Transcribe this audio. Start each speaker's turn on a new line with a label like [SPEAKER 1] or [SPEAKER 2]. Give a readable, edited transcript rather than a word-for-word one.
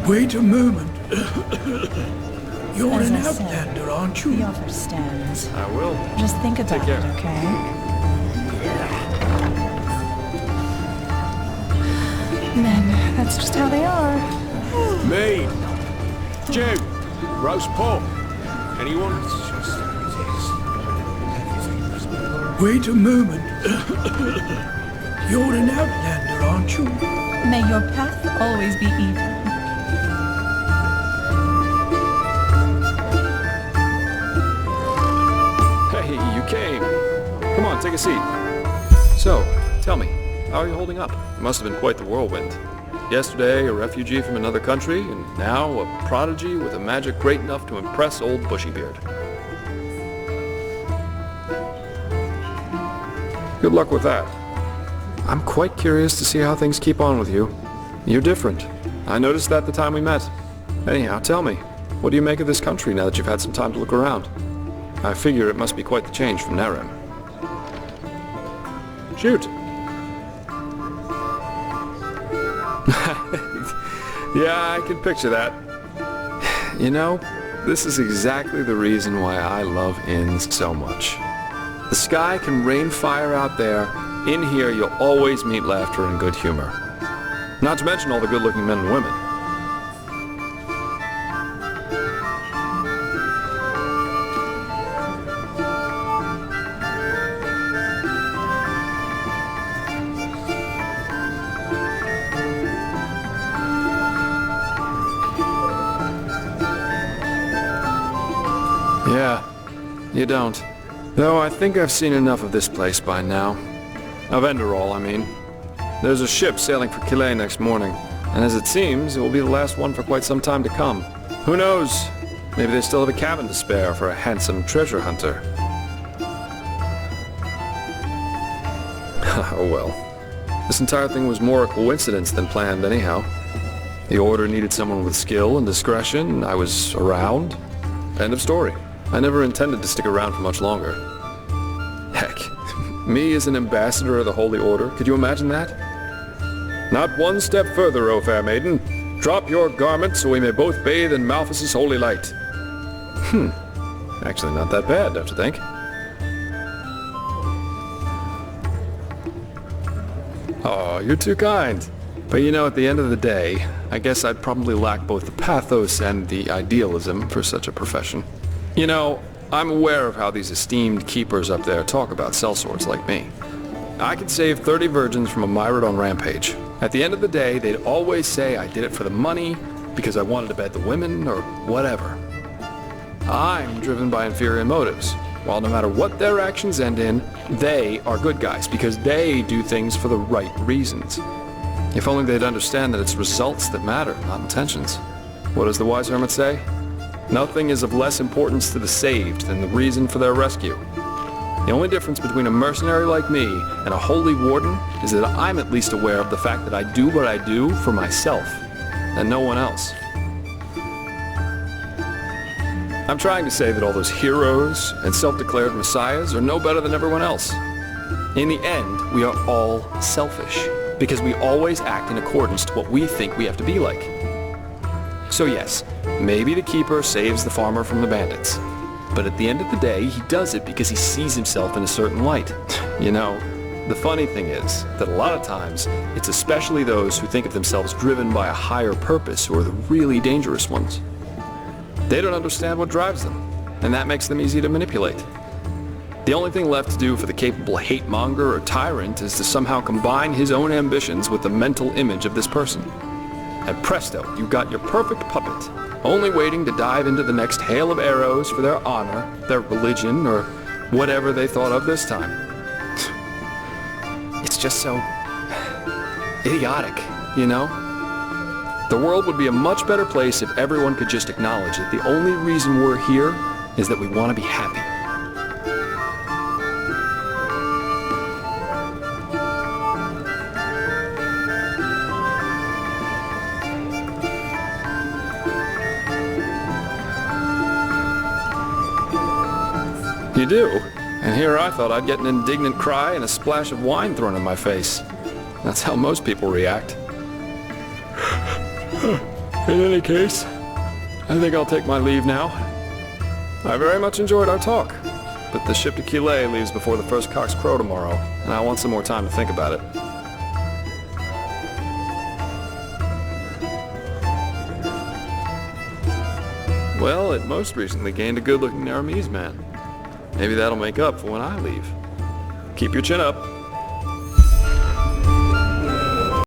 [SPEAKER 1] Wait a moment. You're
[SPEAKER 2] As
[SPEAKER 1] an
[SPEAKER 2] I said,
[SPEAKER 1] outlander, aren't you?
[SPEAKER 2] The offer stands.
[SPEAKER 3] I will.
[SPEAKER 2] Just think about
[SPEAKER 3] care.
[SPEAKER 2] it, okay? Men, that's just how they are.
[SPEAKER 3] Me. Jim. Roast pork. Anyone?
[SPEAKER 1] Wait a moment. You're an outlander, aren't you?
[SPEAKER 2] May your path always be even.
[SPEAKER 3] Hey, you came. Come on, take a seat. So, tell me, how are you holding up? It must have been quite the whirlwind. Yesterday, a refugee from another country, and now a prodigy with a magic great enough to impress old Bushybeard. Good luck with that. I'm quite curious to see how things keep on with you. You're different. I noticed that the time we met. Anyhow, tell me, what do you make of this country now that you've had some time to look around? I figure it must be quite the change from Nerem. Shoot! Yeah, I can picture that. You know, this is exactly the reason why I love inns so much. The sky can rain fire out there. In here, you'll always meet laughter and good humor. Not to mention all the good-looking men and women. Yeah, you don't. Though I think I've seen enough of this place by now. Of Enderal, I mean. There's a ship sailing for Calais next morning, and as it seems, it will be the last one for quite some time to come. Who knows? Maybe they still have a cabin to spare for a handsome treasure hunter. Oh well. This entire thing was more a coincidence than planned anyhow. The order needed someone with skill and discretion. I was around. End of story. I never intended to stick around for much longer. Heck, me as an ambassador of the Holy Order, could you imagine that? Not one step further, O fair maiden. Drop your garment so we may both bathe in Malphas's holy light. Actually not that bad, don't you think? Oh, you're too kind. But you know, at the end of the day, I guess I'd probably lack both the pathos and the idealism for such a profession. You know, I'm aware of how these esteemed keepers up there talk about sellswords like me. I could save 30 virgins from a Myrodon rampage. At the end of the day, they'd always say I did it for the money, because I wanted to bed the women, or whatever. I'm driven by inferior motives. While no matter what their actions end in, they are good guys, because they do things for the right reasons. If only they'd understand that it's results that matter, not intentions. What does the wise hermit say? Nothing is of less importance to the saved than the reason for their rescue. The only difference between a mercenary like me and a holy warden is that I'm at least aware of the fact that I do what I do for myself, and no one else. I'm trying to say that all those heroes and self-declared messiahs are no better than everyone else. In the end, we are all selfish, because we always act in accordance to what we think we have to be like. So yes, maybe the keeper saves the farmer from the bandits. But at the end of the day, he does it because he sees himself in a certain light. You know, the funny thing is that a lot of times, it's especially those who think of themselves driven by a higher purpose who are the really dangerous ones. They don't understand what drives them, and that makes them easy to manipulate. The only thing left to do for the capable hate-monger or tyrant is to somehow combine his own ambitions with the mental image of this person. And presto, you've got your perfect puppet, only waiting to dive into the next hail of arrows for their honor, their religion, or whatever they thought of this time. It's just so idiotic, you know? The world would be a much better place if everyone could just acknowledge that the only reason we're here is that we want to be happy. You do? And here I thought I'd get an indignant cry and a splash of wine thrown in my face. That's how most people react. In any case, I think I'll take my leave now. I very much enjoyed our talk, but the ship to Killet leaves before the first cocks crow tomorrow, and I want some more time to think about it. Well, it most recently gained a good-looking Naramese man. Maybe that'll make up for when I leave. Keep your chin up.